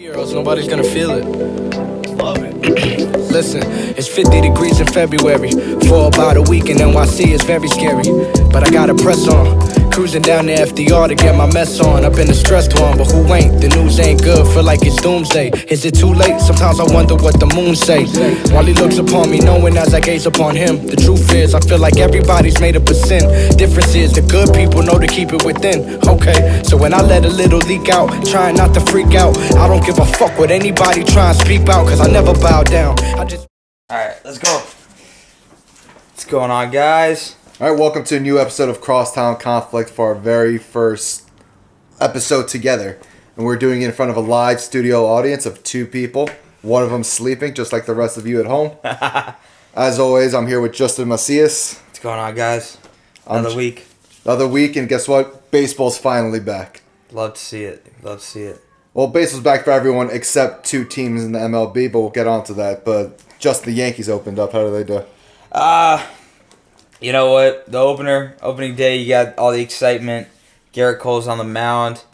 Else nobody's gonna feel it. Love it. Listen, it's 50 degrees in February. For about a week in NYC is very scary. But I gotta press on. Cruising down to FDR to get my mess on. I've been a stressed one, but who ain't? The news ain't good, feel like it's doomsday. Is it too late? Sometimes I wonder what the moon say. While he looks upon me, knowing as I gaze upon him. The truth is, I feel like everybody's made up of sin. Difference is, the good people know to keep it within. Okay, so when I let a little leak out, trying not to freak out, I don't give a fuck what anybody try and speak out, cause I never bow down. Alright, let's go. What's going on, guys? Alright, welcome to a new episode of Crosstown Conflict for our very first episode together. And we're doing it in front of a live studio audience of two people. One of them sleeping, just like the rest of you at home. As always, I'm here with Justin Macias. What's going on, guys? Another week. Another week, and guess what? Baseball's finally back. Love to see it. Love to see it. Well, baseball's back for everyone except two teams in the MLB, but we'll get on to that. But just the Yankees opened up. How do they do? You know what? The opening day, you got all the excitement. Garrett Cole's on the mound.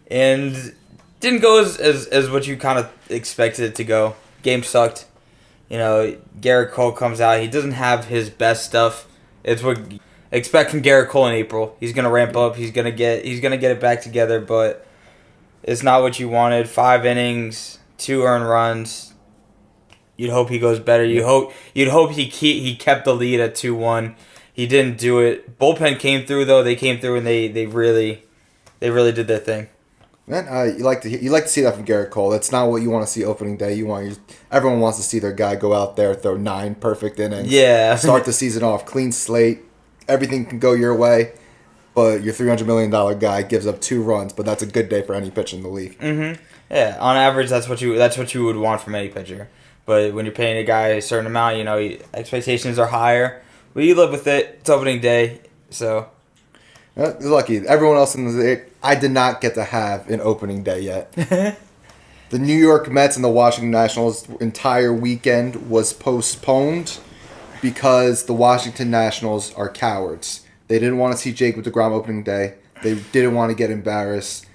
And didn't go as what you kind of expected it to go. Game sucked. You know, Garrett Cole comes out. He doesn't have his best stuff. It's what expect from Garrett Cole in April. He's gonna ramp up. He's gonna get it back together, but it's not what you wanted. 5 innings, 2 earned runs. You'd hope he goes better. You'd hope he kept the lead at 2-1. He didn't do it. Bullpen came through though. They came through and they really did their thing. Man, you like to see that from Garrett Cole. That's not what you want to see opening day. Everyone wants to see their guy go out there, throw 9 perfect innings. Yeah. Start the season off clean slate. Everything can go your way, but your $300 million guy gives up 2 runs. But that's a good day for any pitcher in the league. Mm-hmm. Yeah, on average, that's what you would want from any pitcher. But when you're paying a guy a certain amount, you know, expectations are higher. But you live with it. It's opening day, so. You're lucky. Everyone else in the I did not get to have an opening day yet. The New York Mets and the Washington Nationals entire weekend was postponed because the Washington Nationals are cowards. They didn't want to see Jacob deGrom opening day. They didn't want to get embarrassed.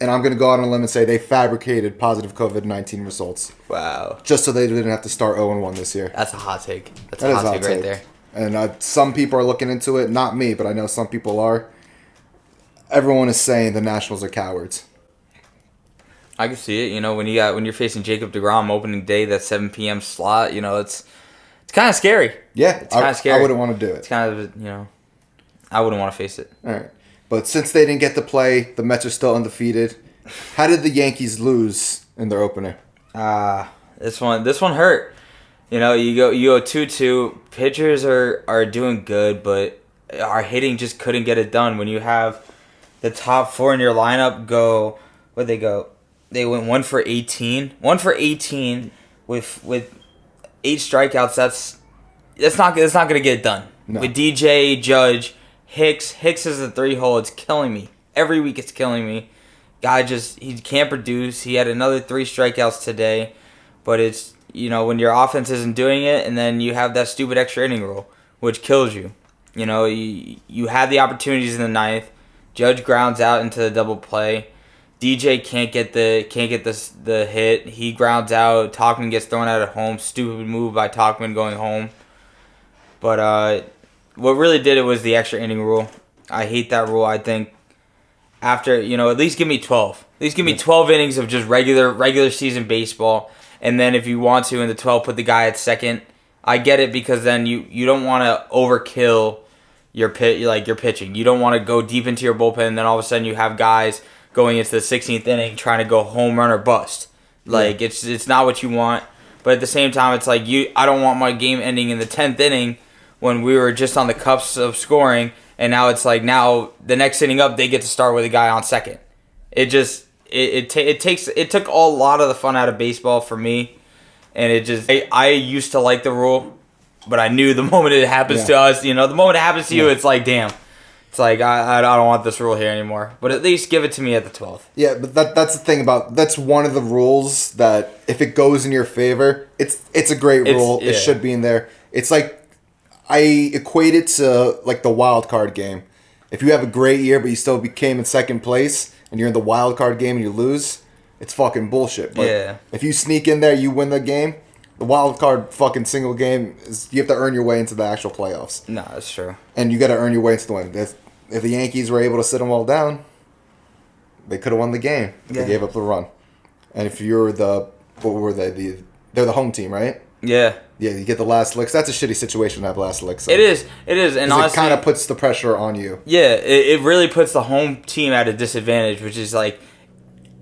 And I'm going to go out on a limb and say they fabricated positive COVID-19 results. Wow. Just so they didn't have to start 0-1 this year. That's a hot take. That's a hot take right there. And some people are looking into it. Not me, but I know some people are. Everyone is saying the Nationals are cowards. I can see it. You know, when you're facing Jacob deGrom opening day, that 7 p.m. slot, you know, it's kind of scary. Yeah. It's kind of scary. I wouldn't want to do it. It's kind of, you know, I wouldn't want to face it. All right. But since they didn't get to play, the Mets are still undefeated. How did the Yankees lose in their opener? This one hurt. You know, you go 2-2. Pitchers are doing good, but our hitting just couldn't get it done. When you have the top 4 in your lineup go, where'd they go? They went 1 for 18. 1 for 18 with 8 strikeouts. That's not gonna get it done. No. With DJ, Judge, Hicks is a 3-hole. It's killing me. Every week it's killing me. Guy he can't produce. He had another 3 strikeouts today. But it's, you know, when your offense isn't doing it, and then you have that stupid extra inning rule, which kills you. You know, you had the opportunities in the 9th. Judge grounds out into the double play. DJ can't get the hit. He grounds out. Tauchman gets thrown out at home. Stupid move by Tauchman going home. But what really did it was the extra inning rule. I hate that rule. I think after, you know, at least give me 12. At least give me 12 innings of just regular season baseball. And then if you want to, in the 12, put the guy at second. I get it, because then you don't want to overkill your pitching. You don't want to go deep into your bullpen, and then all of a sudden you have guys going into the 16th inning trying to go home run or bust. Like, it's not what you want. But at the same time, it's like I don't want my game ending in the 10th inning when we were just on the cusp of scoring, and now it's like now the next inning up they get to start with a guy on second. It took a lot of the fun out of baseball for me, and I used to like the rule, but I knew the moment it happens to us, you know, the moment it happens to you, it's like, damn. It's like, I don't want this rule here anymore. But at least give it to me at the 12th. Yeah, but that's the thing that's one of the rules that if it goes in your favor, it's a great rule. It should be in there. It's like, I equate it to like the wild card game. If you have a great year but you still came in second place and you're in the wild card game and you lose, it's fucking bullshit. But Yeah. if you sneak in there, you win the game. The wild card fucking single game is you have to earn your way into the actual playoffs. No, that's true. And you got to earn your way into the win. If the Yankees were able to sit them all down, they could have won the game. Yeah. They gave up the run. And if you're what were they? They're the home team, right? Yeah. Yeah, you get the last licks. That's a shitty situation to have last licks. It is, and honestly, it kind of puts the pressure on you. Yeah, it really puts the home team at a disadvantage, which is like,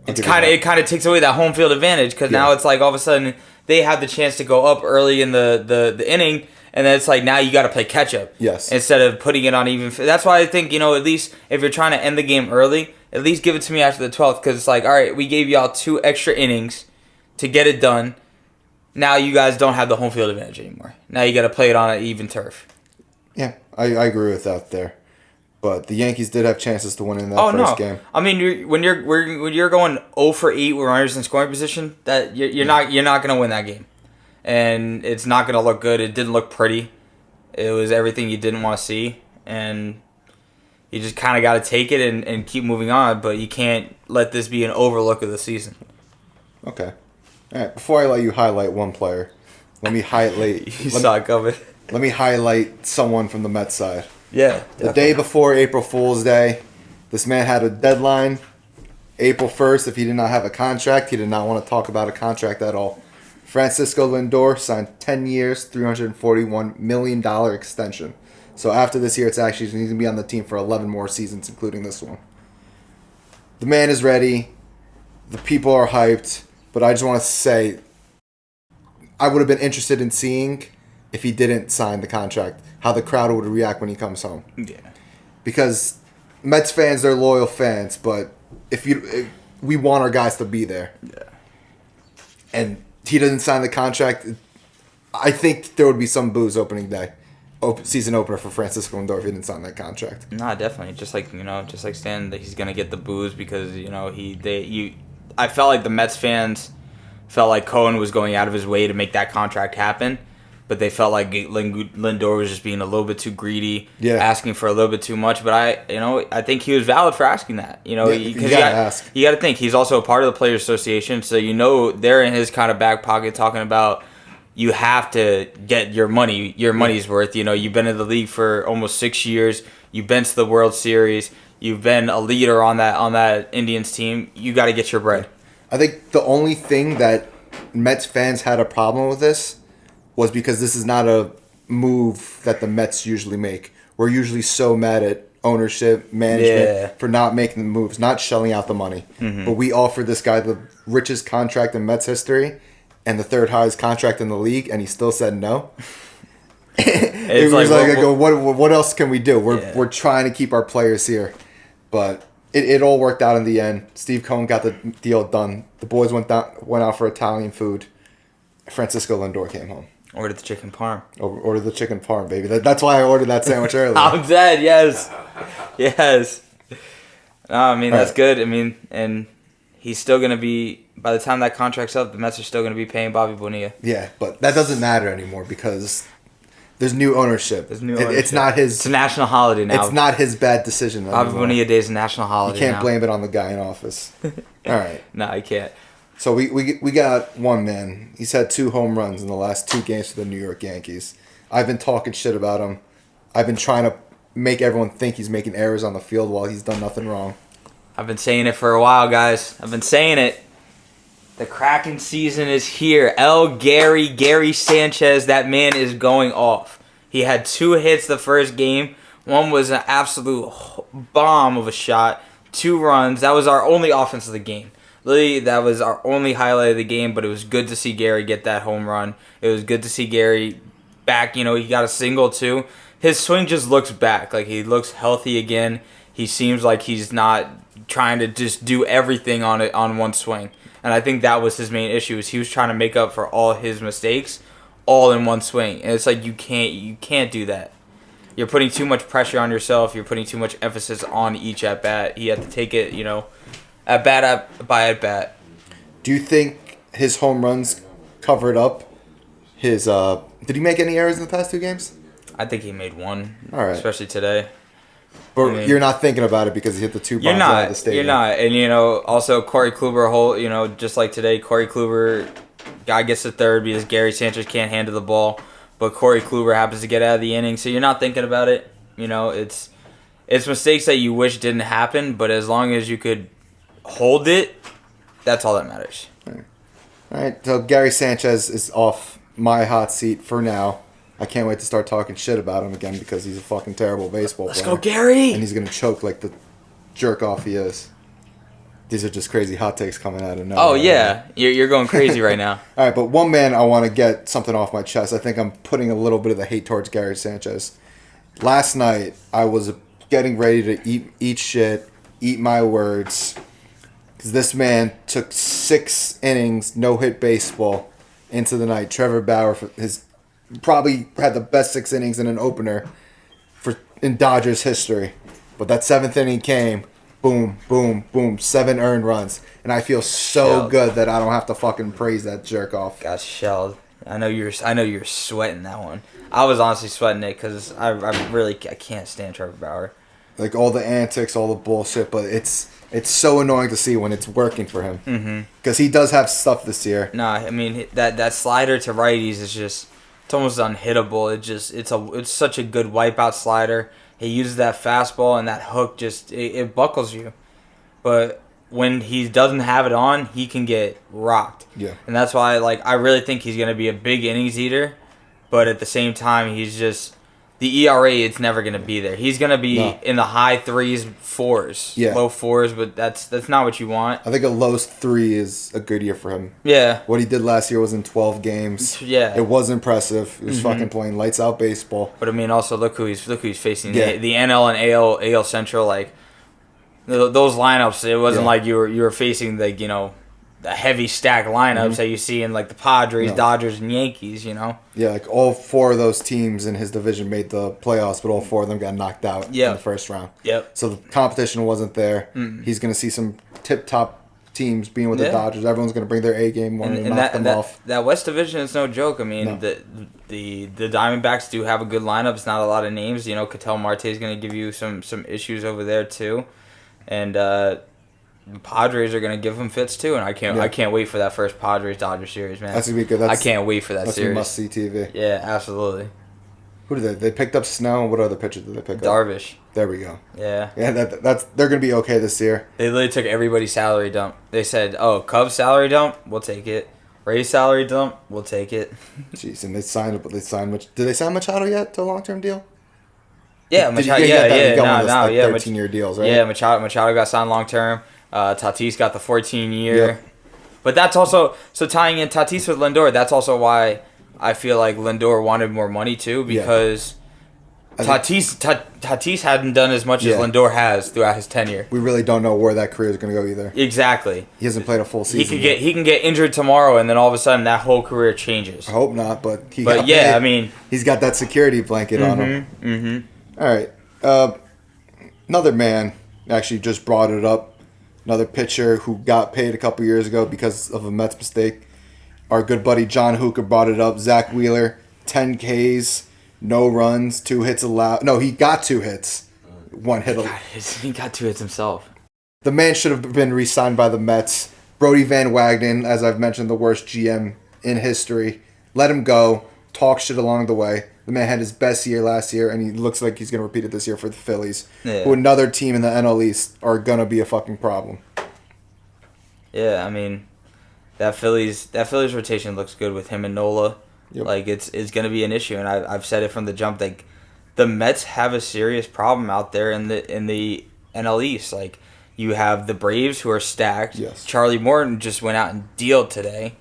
it kind of takes away that home field advantage because now it's like all of a sudden they have the chance to go up early in the inning, and then it's like now you got to play catch up. Yes. Instead of putting it on even. That's why I think at least if you're trying to end the game early, at least give it to me after the 12th because it's like, all right, we gave y'all 2 extra innings to get it done. Now you guys don't have the home field advantage anymore. Now you got to play it on an even turf. Yeah, I agree with that there. But the Yankees did have chances to win in that first game. I mean, when you're going 0 for 8 with runners in scoring position, that you're not going to win that game, and it's not going to look good. It didn't look pretty. It was everything you didn't want to see, and you just kind of got to take it and keep moving on. But you can't let this be an overlook of the season. Okay. All right. Before I let you highlight one player, let me highlight. You saw it coming. Let me highlight someone from the Mets side. Yeah. The day before April Fool's Day, this man had a deadline. April 1st, if he did not have a contract, he did not want to talk about a contract at all. Francisco Lindor signed 10 years, $341 million extension. So after this year, it's actually he's going to be on the team for 11 more seasons, including this one. The man is ready. The people are hyped. But I just want to say, I would have been interested in seeing if he didn't sign the contract, how the crowd would react when he comes home. Yeah. Because Mets fans, they're loyal fans, but if we want our guys to be there. Yeah. And he doesn't sign the contract, I think there would be some boos opening day. Season opener for Francisco Lindor if he didn't sign that contract. Nah, definitely. Just like Stan, that he's gonna get the boos because I felt like the Mets fans felt like Cohen was going out of his way to make that contract happen, but they felt like Lindor was just being a little bit too greedy, asking for a little bit too much. But I think he was valid for asking that. You got to think he's also a part of the Players Association, so they're in his kind of back pocket talking about you have to get your money's worth. You've been in the league for almost 6 years. You've been to the World Series. You've been a leader on that Indians team. You got to get your bread. I think the only thing that Mets fans had a problem with this was because this is not a move that the Mets usually make. We're usually so mad at ownership, management for not making the moves, not shelling out the money. Mm-hmm. But we offered this guy the richest contract in Mets history and the third highest contract in the league, and he still said no. It was what else can we do? We're trying to keep our players here. But it all worked out in the end. Steve Cohen got the deal done. The boys went out for Italian food. Francisco Lindor came home. Ordered the chicken parm. Ordered the chicken parm, baby. That's why I ordered that sandwich earlier. I'm dead, yes. Yes. No, I mean, that's good. I mean, and he's still going to be, by the time that contract's up, the Mets are still going to be paying Bobby Bonilla. Yeah, but that doesn't matter anymore because there's new ownership. It's not his... It's a national holiday now. It's not his bad decision anymore. Bobby Bonilla Day is a national holiday. You can't blame it on the guy in office. All right. No, you can't. So we got one man. He's had 2 home runs in the last 2 games for the New York Yankees. I've been talking shit about him. I've been trying to make everyone think he's making errors on the field while he's done nothing wrong. I've been saying it for a while, guys. I've been saying it. The Kraken season is here. Gary Sanchez, that man is going off. He had 2 hits the first game. One was an absolute bomb of a shot. 2 runs. That was our only offense of the game. Literally, that was our only highlight of the game, but it was good to see Gary get that home run. It was good to see Gary back. He got a single, too. His swing just looks back. Like, he looks healthy again. He seems like he's not trying to just do everything on one swing. And I think that was his main issue, is he was trying to make up for all his mistakes all in one swing. And it's like, you can't do that. You're putting too much pressure on yourself. You're putting too much emphasis on each at-bat. He had to take it, at-bat by at-bat. Do you think his home runs covered up his... Did he make any errors in the past 2 games? I think he made one, all right, especially today. But I mean, you're not thinking about it because he hit the 2 bombs out of the stadium. You're not. And, also Corey Kluber, just like today, Corey Kluber, guy gets to third because Gary Sanchez can't handle the ball. But Corey Kluber happens to get out of the inning, so you're not thinking about it. It's mistakes that you wish didn't happen, but as long as you could hold it, that's all that matters. All right, so Gary Sanchez is off my hot seat for now. I can't wait to start talking shit about him again because he's a fucking terrible baseball player. Let's go, Gary! And he's going to choke like the jerk off he is. These are just crazy hot takes coming out of nowhere. Oh, yeah. You're going crazy right now. All right, but one man I want to get something off my chest. I think I'm putting a little bit of the hate towards Gary Sanchez. Last night, I was getting ready to eat shit, eat my words, because this man took 6 innings, no-hit baseball into the night. Trevor Bauer probably had the best 6 innings in an opener in Dodgers history. But that 7th inning came, boom, boom, boom, 7 earned runs. And I feel so good that I don't have to fucking praise that jerk off. Got shelled. I know you're sweating that one. I was honestly sweating it because I can't stand Trevor Bauer. Like all the antics, all the bullshit, but it's so annoying to see when it's working for him. Because he does have stuff this year. Nah, I mean that slider to righties is just, it's almost unhittable. It's such a good wipeout slider. He uses that fastball and that hook it buckles you. But when he doesn't have it on, he can get rocked. Yeah. And that's why I really think he's going to be a big innings eater, but at the same time he's just the ERA, it's never going to be there. He's going to be in the high 3s, 4s, low 4s, but that's not what you want. I think a low 3 is a good year for him. Yeah. What he did last year was in 12 games. Yeah. It was impressive. He was fucking playing lights out baseball. But I mean, also look who he's facing. Yeah. The NL and AL Central, those lineups. It wasn't like you were facing the heavy stack lineups that you see in the Padres, Dodgers, and Yankees. Yeah, all 4 of those teams in his division made the playoffs, but all 4 of them got knocked out in the first round. Yep. So the competition wasn't there. He's going to see some tip-top teams being with the Dodgers. Everyone's going to bring their A game, wanting to knock them off. That West Division is no joke. I mean, the Diamondbacks do have a good lineup. It's not a lot of names. Ketel Marte is going to give you some issues over there too, and the Padres are going to give him fits too. And I can't wait for that first Padres-Dodgers series, man. That's going to be good. I can't wait for that series. That's must-see TV. Yeah, absolutely. Who did they? They picked up Snow. What other pitcher did they pick up? Darvish. There we go. Yeah. Yeah, they're going to be okay this year. They literally took everybody's salary dump. They said, "Oh, Cubs salary dump, we'll take it. Rays salary dump, we'll take it." Jeez, and they signed Did they sign Machado yet to a long-term deal? Yeah, Machado. Yeah. 13-year deals, right? Yeah, Machado got signed long term. Tatis got the 14-year. Yep. But that's also tying in Tatis with Lindor. That's also why I feel like Lindor wanted more money too, because Tatis hadn't done as much as Lindor has throughout his tenure. We really don't know where that career is going to go either. Exactly. He hasn't played a full season. He can get injured tomorrow, and then all of a sudden that whole career changes. I hope not, but I mean, he's got that security blanket on him. Mm-hmm. All right, another man actually just brought it up. Another pitcher who got paid a couple years ago because of a Mets mistake. Our good buddy John Hooker brought it up. Zach Wheeler, 10 Ks, no runs, 2 hits allowed. No, he got 2 hits. 1 hit allowed. He got 2 hits himself. The man should have been re-signed by the Mets. Brody Van Wagenen, as I've mentioned, the worst GM in history. Let him go. Talk shit along the way. The man had his best year last year, and he looks like he's going to repeat it this year for the Phillies, who another team in the NL East are going to be a fucking problem. Yeah, I mean, that Phillies rotation looks good with him and Nola. Yep. It's going to be an issue, and I've said it from the jump. The Mets have a serious problem out there in the NL East. You have the Braves, who are stacked. Yes. Charlie Morton just went out and dealed today.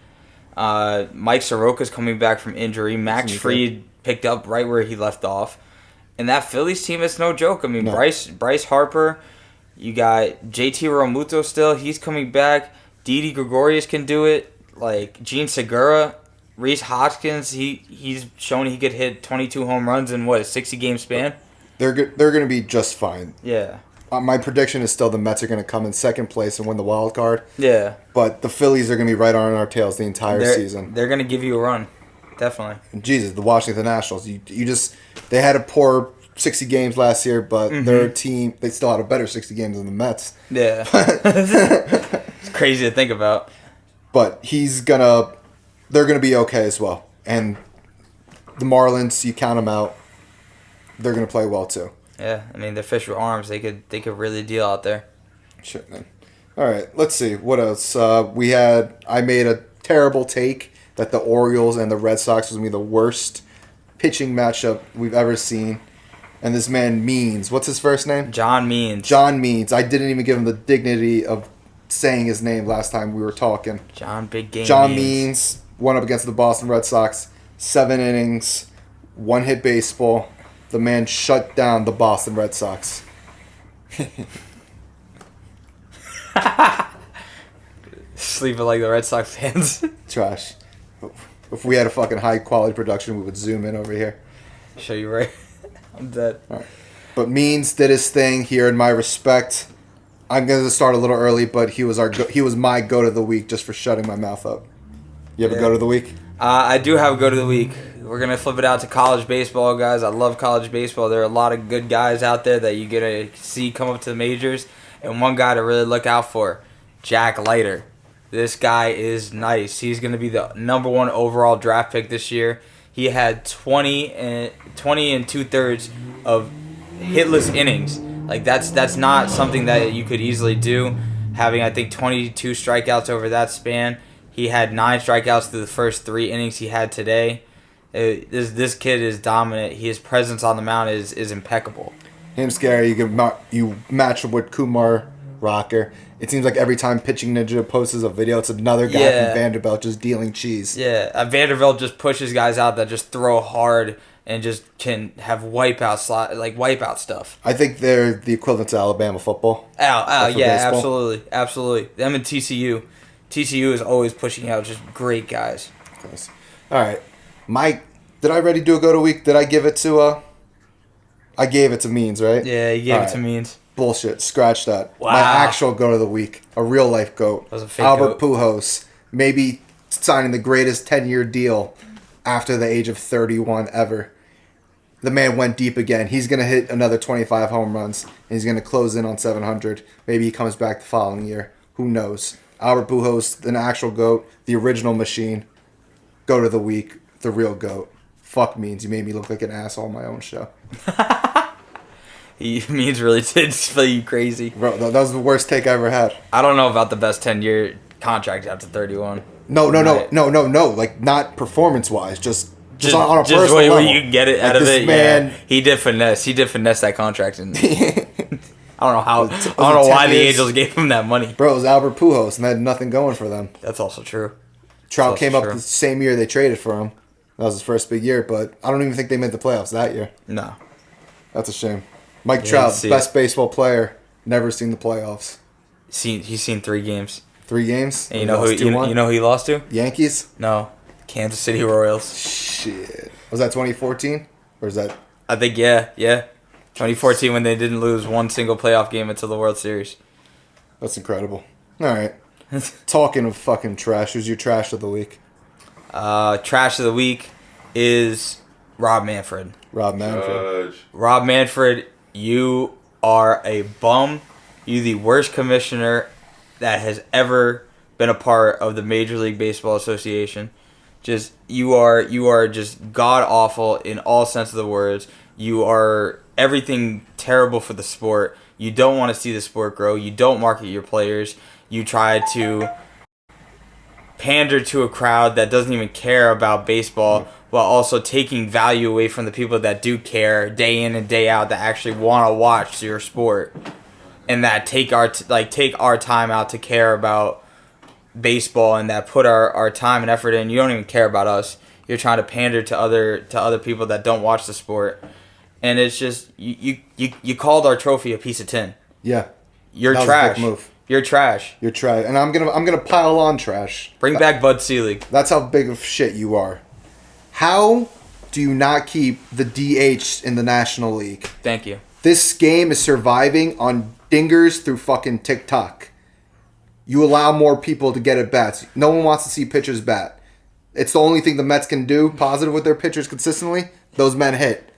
Mike Soroka's coming back from injury. Max Fried picked up right where he left off. And that Phillies team is no joke. I mean, Bryce Harper, you got JT Realmuto still. He's coming back. Didi Gregorius can do it. Gene Segura, Rhys Hoskins, he's shown he could hit 22 home runs in, a 60-game span? They're going to be just fine. Yeah. My prediction is still the Mets are going to come in second place and win the wild card. Yeah. But the Phillies are going to be right on our tails the entire season. They're going to give you a run. Definitely. And Jesus, the Washington Nationals. They had a poor 60 games last year, but their team, they still had a better 60 games than the Mets. Yeah. It's crazy to think about. But they're going to be okay as well. And the Marlins, you count them out, they're going to play well too. Yeah, I mean, they're fish with arms. They could really deal out there. Shit, man. All right, let's see. What else? I made a terrible take that the Orioles and the Red Sox was going to be the worst pitching matchup we've ever seen. And this man Means, what's his first name? John Means. John Means. I didn't even give him the dignity of saying his name last time we were talking. John Big Game. John Means went up against the Boston Red Sox. 7 innings, 1 hit baseball. The man shut down the Boston Red Sox. Sleeping like the Red Sox fans. Trash. If we had a fucking high quality production, we would zoom in over here. Show you right. I'm dead. All right. But Means did his thing here in my respect. I'm going to start a little early, but he was my goat of the week just for shutting my mouth up. You have a goat of the week? I do have a goat of the week. We're going to flip it out to college baseball, guys. I love college baseball. There are a lot of good guys out there that you get to see come up to the majors. And one guy to really look out for, Jack Leiter. This guy is nice. He's going to be the number 1 overall draft pick this year. He had 20 and 2/3 of hitless innings. Like that's not something that you could easily do. Having, I think, 22 strikeouts over that span. He had 9 strikeouts through the first 3 innings he had today. This kid is dominant. His presence on the mound is impeccable. Him scary. You match him with Kumar Rocker. It seems like every time Pitching Ninja posts a video, it's another guy from Vanderbilt just dealing cheese. Yeah, Vanderbilt just pushes guys out that just throw hard and just can have wipeout stuff. I think they're the equivalent to Alabama football. Yeah, baseball. absolutely. Them and TCU. TCU is always pushing out just great guys. All right, did I already do a go to week? Did I give it to I gave it to Means, right? Yeah, you gave it to Means. Bullshit. Scratch that. Wow. My actual goat of the week, a real life goat. That was a fake Albert goat. Pujols, maybe signing the greatest 10-year deal after the age of 31 ever. The man went deep again. He's going to hit another 25 home runs, and he's going to close in on 700. Maybe he comes back the following year. Who knows? Albert Pujols, an actual GOAT, the original machine. Goat of the week, the real GOAT. Fuck Means. You made me look like an asshole on my own show. Means really did spell you crazy. Bro, that was the worst take I ever had. I don't know about the best 10-year contract after 31. No. Like, not performance-wise. Just on a personal just level. you can get it out of it. Man, He did finesse that contract. And I don't know why the Angels gave him that money. Bro, it was Albert Pujols, and they had nothing going for them. That's also true. Trout came up the same year they traded for him. That was his first big year, but I don't even think they made the playoffs that year. No. That's a shame. Mike Trout, best baseball player, never seen the playoffs. He's seen 3 games. 3 games? And you know who he lost to? Yankees? No. Kansas City Royals. Shit. Was that 2014? Or is that... I think, yeah. 2014 when they didn't lose one single playoff game until the World Series. That's incredible. All right. Talking of fucking trash, who's your trash of the week? Trash of the week is Rob Manfred. Rob Manfred. Rob Manfred, you are a bum. You're the worst commissioner that has ever been a part of the Major League Baseball Association. Just you are just god awful in all sense of the words. You are everything terrible for the sport. You don't want to see the sport grow. You don't market your players. You try to pander to a crowd that doesn't even care about baseball, while also taking value away from the people that do care day in and day out, that actually want to watch your sport, and that take our time out to care about baseball, and that put our time and effort in. You don't even care about us. You're trying to pander to other people that don't watch the sport, and it's just you called our trophy a piece of tin. Yeah, you're that was trash. a big move. You're trash. You're trash, and I'm gonna pile on trash. Bring back Bud Selig. That's how big of shit you are. How do you not keep the DH in the National League? Thank you. This game is surviving on dingers through fucking TikTok. You allow more people to get at bats. No one wants to see pitchers bat. It's the only thing the Mets can do positive with their pitchers consistently. Those men hit.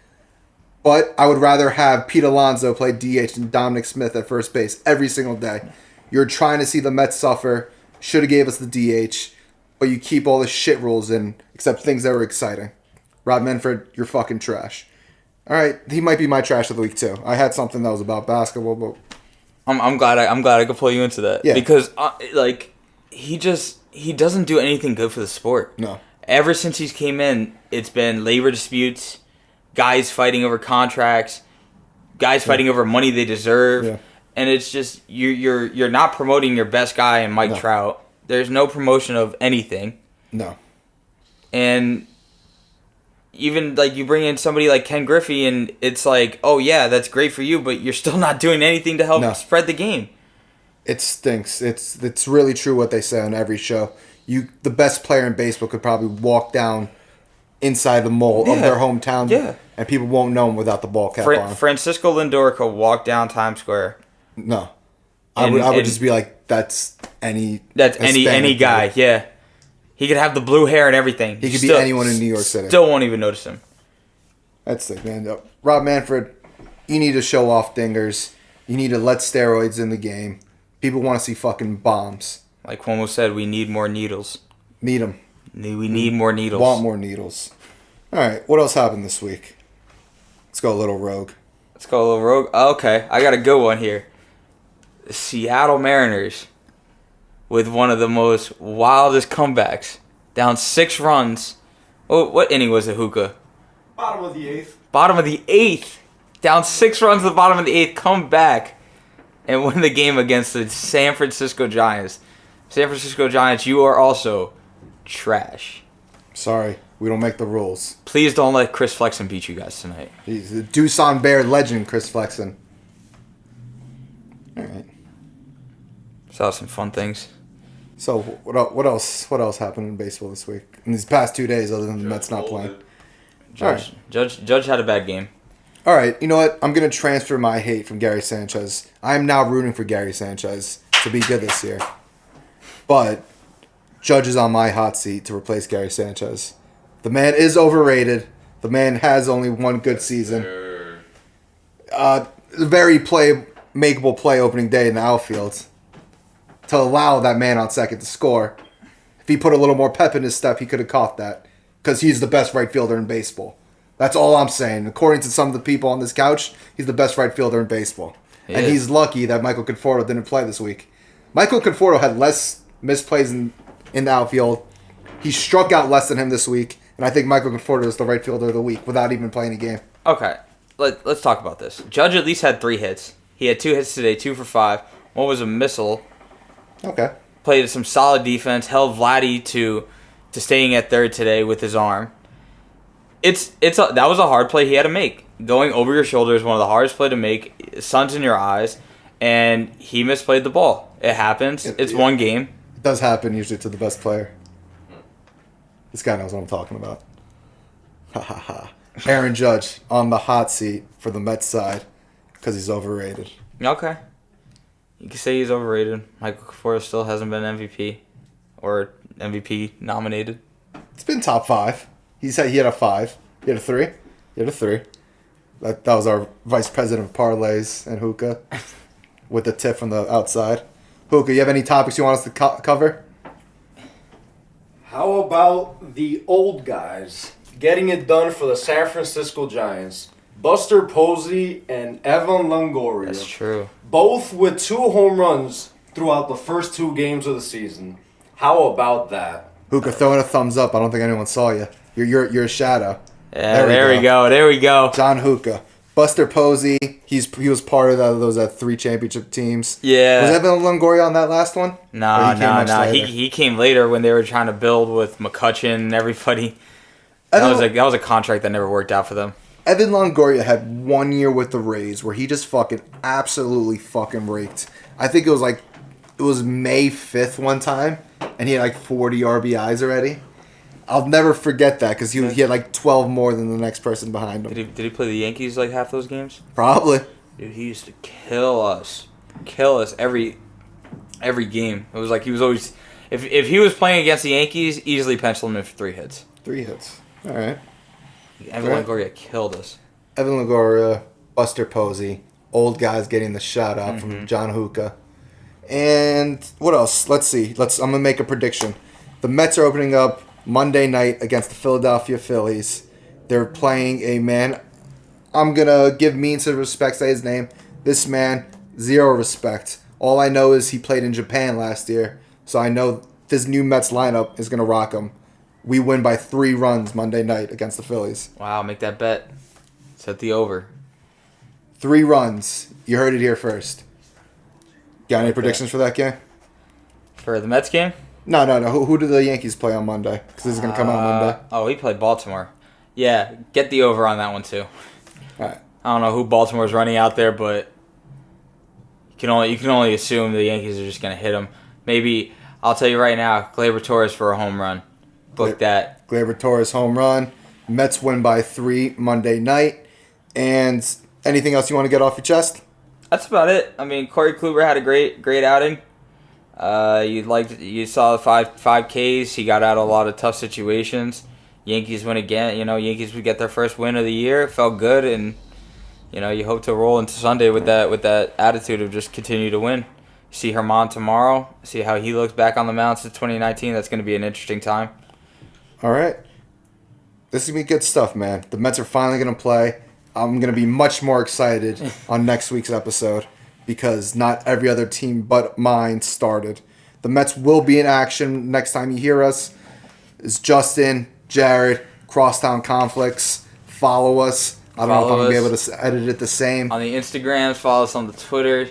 But I would rather have Pete Alonso play DH than Dominic Smith at first base every single day. You're trying to see the Mets suffer. Should have gave us the DH. But you keep all the shit rules in, except things that were exciting. Rob Manfred, you're fucking trash. All right, he might be my trash of the week too. I had something that was about basketball, but I'm glad I could pull you into that. Yeah. Because he doesn't do anything good for the sport. No. Ever since he's came in, it's been labor disputes, guys fighting over contracts, guys fighting over money they deserve, and it's just you're not promoting your best guy in Mike Trout. There's no promotion of anything. No. And even like you bring in somebody like Ken Griffey, and it's like, oh yeah, that's great for you, but you're still not doing anything to help spread the game. It stinks. It's really true what they say on every show. The best player in baseball could probably walk down inside the mall of their hometown, and people won't know him without the ball cap on. Francisco Lindor could walk down Times Square. No, I would just be like, that's any guy. Yeah, he could have the blue hair and everything. He could be anyone in New York City. Still won't even notice him. That's sick, man. Rob Manfred, you need to show off dingers. You need to let steroids in the game. People want to see fucking bombs. Like Cuomo said, we need more needles. Need them. We need more needles. Want more needles. All right, what else happened this week? Let's go a little rogue. Okay, I got a good one here. The Seattle Mariners, with one of the most wildest comebacks, down 6 runs. Oh, what inning was it, Hookah? Bottom of the 8th. Bottom of the 8th. Down 6 runs at the bottom of the 8th. Come back and win the game against the San Francisco Giants. San Francisco Giants, you are also trash. Sorry, we don't make the rules. Please don't let Chris Flexen beat you guys tonight. He's the Doosan Bear legend, Chris Flexen. All right. Saw some fun things. So what else happened in baseball this week? In these past 2 days, other than the Mets not playing. Judge had a bad game. All right, you know what? I'm going to transfer my hate from Gary Sanchez. I'm now rooting for Gary Sanchez to be good this year. But Judge is on my hot seat to replace Gary Sanchez. The man is overrated. The man has only one good season. Very makeable play opening day in the outfield to allow that man on second to score. If he put a little more pep in his step, he could have caught that because he's the best right fielder in baseball. That's all I'm saying. According to some of the people on this couch, he's the best right fielder in baseball. And he's lucky that Michael Conforto didn't play this week. Michael Conforto had less misplays in the outfield. He struck out less than him this week. And I think Michael Conforto is the right fielder of the week without even playing a game. Okay, let's talk about this. Judge at least had 3 hits. He had 2 hits today, 2 for 5. One was a missile. Okay. Played some solid defense. Held Vladdy to staying at third today with his arm. That was a hard play he had to make. Going over your shoulder is one of the hardest play to make. Sun's in your eyes, and he misplayed the ball. It happens. It's one game. It does happen usually to the best player. This guy knows what I'm talking about. Ha ha ha. Aaron Judge on the hot seat for the Mets side because he's overrated. Okay. You can say he's overrated. Michael Conforto still hasn't been MVP or MVP nominated. It's been top 5. He had a 5. He had a 3. He had a 3. That was our vice president of parlays and hookah with the tip from the outside. Hookah, you have any topics you want us to cover? How about the old guys getting it done for the San Francisco Giants? Buster Posey and Evan Longoria. That's true. Both with 2 home runs throughout the first 2 games of the season. How about that? Hookah, throwing a thumbs up. I don't think anyone saw you. You're a shadow. Yeah, there we go. John Hookah. Buster Posey, he was part of those 3 championship teams. Yeah. Was Evan Longoria on that last one? No. He came later when they were trying to build with McCutchen and everybody. That was a contract that never worked out for them. Evan Longoria had 1 year with the Rays where he just fucking absolutely fucking raked. I think it was May 5th one time, and he had 40 RBIs already. I'll never forget that because he had 12 more than the next person behind him. Did he play the Yankees half those games? Probably. Dude, he used to kill us every game. It was he was always if he was playing against the Yankees, easily pencil him in for 3 hits. 3 hits. All right. Evan Longoria killed us. Evan Longoria, Buster Posey, old guys getting the shout out from John Hookah. And what else? Let's see. I'm gonna make a prediction. The Mets are opening up Monday night against the Philadelphia Phillies. They're playing a man. I'm gonna give means of respect, say his name. This man, zero respect. All I know is he played in Japan last year, so I know this new Mets lineup is gonna rock him. We win by 3 runs Monday night against the Phillies. Wow, make that bet. Set the over. 3 runs. You heard it here first. Got any predictions for that game? For the Mets game? No. Who do the Yankees play on Monday? Because this is going to come out Monday. Oh, we played Baltimore. Yeah, get the over on that one too. All right. I don't know who Baltimore's running out there, but you can only assume the Yankees are just going to hit them. Maybe, I'll tell you right now, Gleyber Torres for a home run. Book that. Gleyber Torres home run. Mets win by 3 Monday night. And anything else you want to get off your chest? That's about it. I mean, Corey Kluber had a great outing. You saw the five Ks. He got out of a lot of tough situations. Yankees win again. Yankees would get their first win of the year. It felt good, and you hope to roll into Sunday with that attitude of just continue to win. See Herman tomorrow. See how he looks back on the mound since 2019. That's going to be an interesting time. All right. This is going to be good stuff, man. The Mets are finally going to play. I'm going to be much more excited on next week's episode because not every other team but mine started. The Mets will be in action next time you hear us. It's Justin, Jared, Crosstown Conflicts. Follow us. I don't know if I'm going to be able to edit it the same. On the Instagrams, follow us on the Twitter.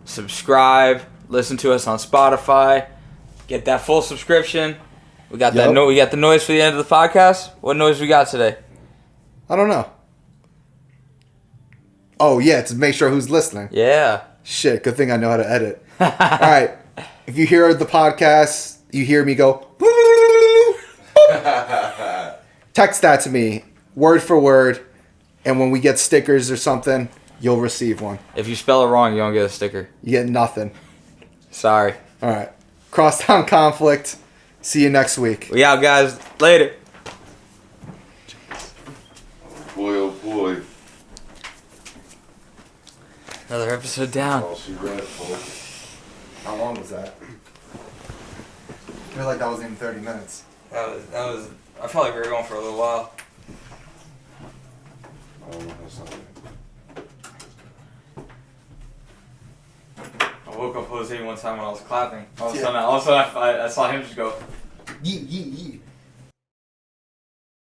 Subscribe. Listen to us on Spotify. Get that full subscription. We got that. We got the noise for the end of the podcast. What noise we got today? I don't know. Oh, yeah, to make sure who's listening. Yeah. Shit, good thing I know how to edit. All right. If you hear the podcast, you hear me go, text that to me, word for word, and when we get stickers or something, you'll receive one. If you spell it wrong, you don't get a sticker. You get nothing. Sorry. All right. Crosstown Conflict. See you next week. We out, guys. Later. Boy, oh boy. Another episode down. Oh, she read, folks. How long was that? I feel like that wasn't even 30 minutes. That was. I felt like we were going for a little while. Oh, that's not it. I woke up Jose one time when I was clapping. All of a sudden, I saw him just go. Yee, yee, yee.